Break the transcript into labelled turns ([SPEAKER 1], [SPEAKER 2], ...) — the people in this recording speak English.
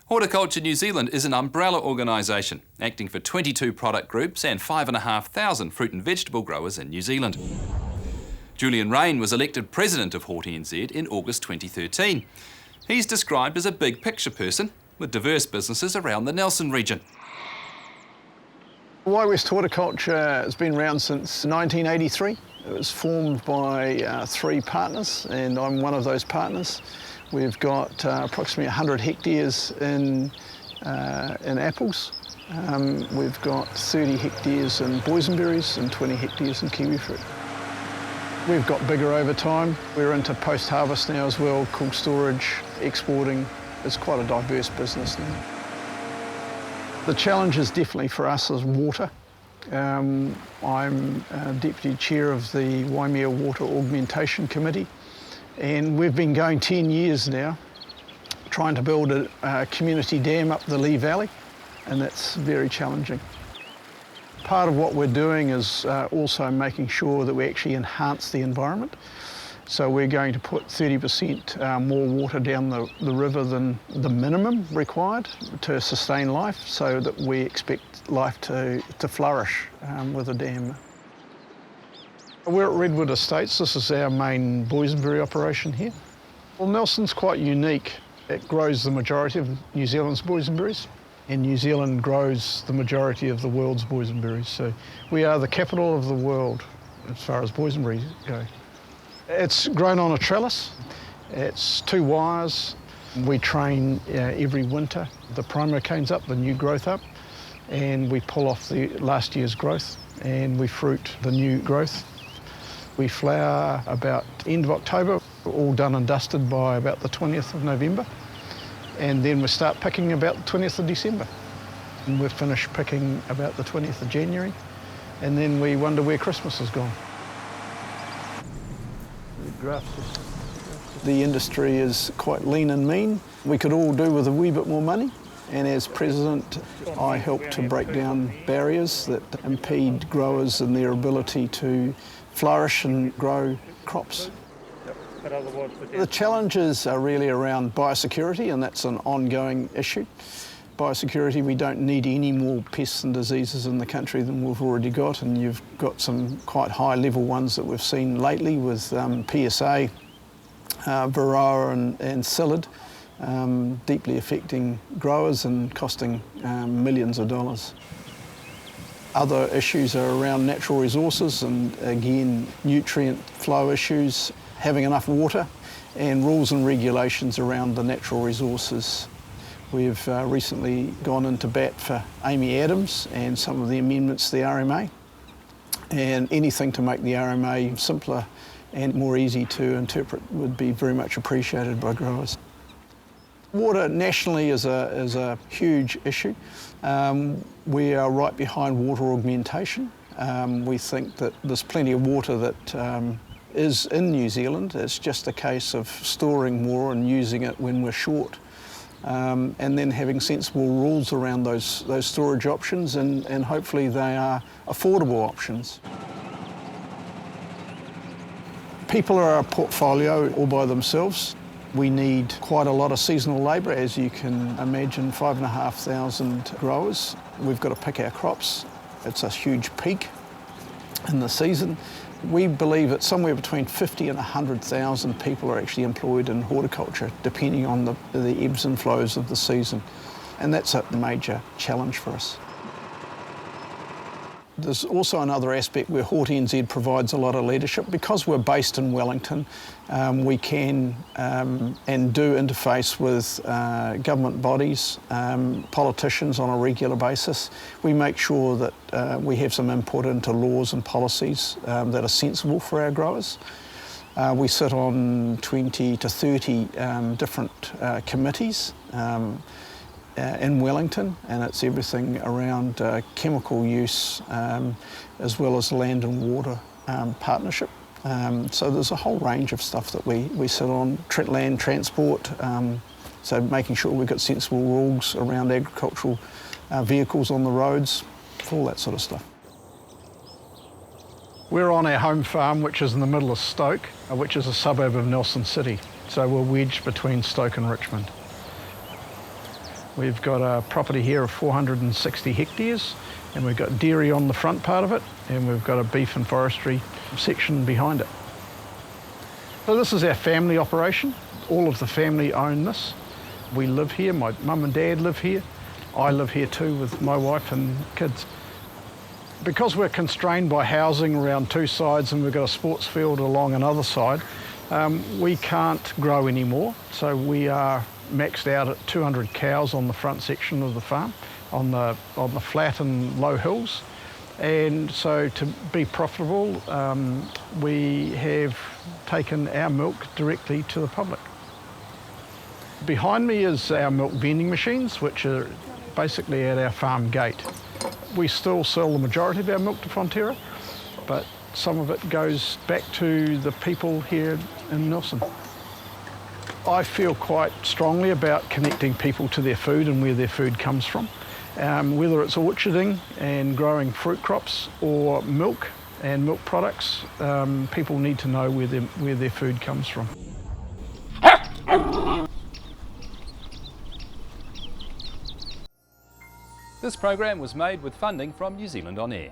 [SPEAKER 1] Horticulture New Zealand is an umbrella organisation acting for 22 product groups and 5,500 fruit and vegetable growers in New Zealand. Julian Raine was elected president of Horti NZ in August 2013. He's described as a big picture person with diverse businesses around the Nelson region.
[SPEAKER 2] West Horticulture has been around since 1983. It was formed by 3 partners, and I'm one of those partners. We've got approximately 100 hectares in apples. We've got 30 hectares in boysenberries and 20 hectares in kiwi fruit. We've got bigger over time. We're into post-harvest now as well, cool storage, exporting. It's quite a diverse business now. The challenge is definitely for us is water. I'm Deputy Chair of the Waimea Water Augmentation Committee, and we've been going 10 years now trying to build a community dam up the Lee Valley, and that's very challenging. Part of what we're doing is also making sure that we actually enhance the environment. So we're going to put 30% more water down the river than the minimum required to sustain life, so that we expect life to flourish with a dam. We're at Redwood Estates. This is our main boysenberry operation here. Well, Nelson's quite unique. It grows the majority of New Zealand's boysenberries, and New Zealand grows the majority of the world's boysenberries. So we are the capital of the world as far as boysenberries go. It's grown on a trellis. It's 2 wires. We train every winter. The primary cane's up, the new growth up, and we pull off the last year's growth and we fruit the new growth. We flower about end of October, all done and dusted by about the 20th of November. And then we start picking about the 20th of December. And we finish picking about the 20th of January. And then we wonder where Christmas has gone. The industry is quite lean and mean. We could all do with a wee bit more money. And as president, I help to break down barriers that impede growers in their ability to flourish and grow crops. The challenges are really around biosecurity, and that's an ongoing issue. Biosecurity, we don't need any more pests and diseases in the country than we've already got, and you've got some quite high level ones that we've seen lately with PSA, Varroa and Psyllid, deeply affecting growers and costing millions of dollars. Other issues are around natural resources and, again, nutrient flow issues, having enough water, and rules and regulations around the natural resources. We've recently gone into bat for Amy Adams and some of the amendments to the RMA, and anything to make the RMA simpler and more easy to interpret would be very much appreciated by growers. Water nationally is a huge issue. We are right behind water augmentation. We think that there's plenty of water that is in New Zealand. It's just a case of storing more and using it when we're short. And then having sensible rules around those storage options, and hopefully they are affordable options. People are a portfolio all by themselves. We need quite a lot of seasonal labour, as you can imagine, 5,500 growers. We've got to pick our crops. It's a huge peak in the season. We believe that somewhere between 50 and 100,000 people are actually employed in horticulture, depending on the ebbs and flows of the season. And that's a major challenge for us. There's also another aspect where Horti NZ provides a lot of leadership. Because we're based in Wellington, we can and do interface with government bodies, politicians on a regular basis. We make sure that we have some input into laws and policies that are sensible for our growers. We sit on 20 to 30 different committees in Wellington, and it's everything around chemical use as well as land and water partnership. So there's a whole range of stuff that we sit on, land transport, so making sure we've got sensible rules around agricultural vehicles on the roads, all that sort of stuff. We're on our home farm, which is in the middle of Stoke, which is a suburb of Nelson City. So we're wedged between Stoke and Richmond. We've got a property here of 460 hectares, and we've got dairy on the front part of it, and we've got a beef and forestry section behind it. So this is our family operation. All of the family own this. We live here, my mum and dad live here. I live here too with my wife and kids. Because we're constrained by housing around two sides and we've got a sports field along another side, we can't grow anymore. So we are maxed out at 200 cows on the front section of the farm, on the flat and low hills. And so to be profitable, we have taken our milk directly to the public. Behind me is our milk vending machines, which are basically at our farm gate. We still sell the majority of our milk to Fonterra, but some of it goes back to the people here in Nelson. I feel quite strongly about connecting people to their food and where their food comes from. Whether it's orcharding and growing fruit crops or milk and milk products, people need to know where their food comes from.
[SPEAKER 1] This program was made with funding from New Zealand On Air.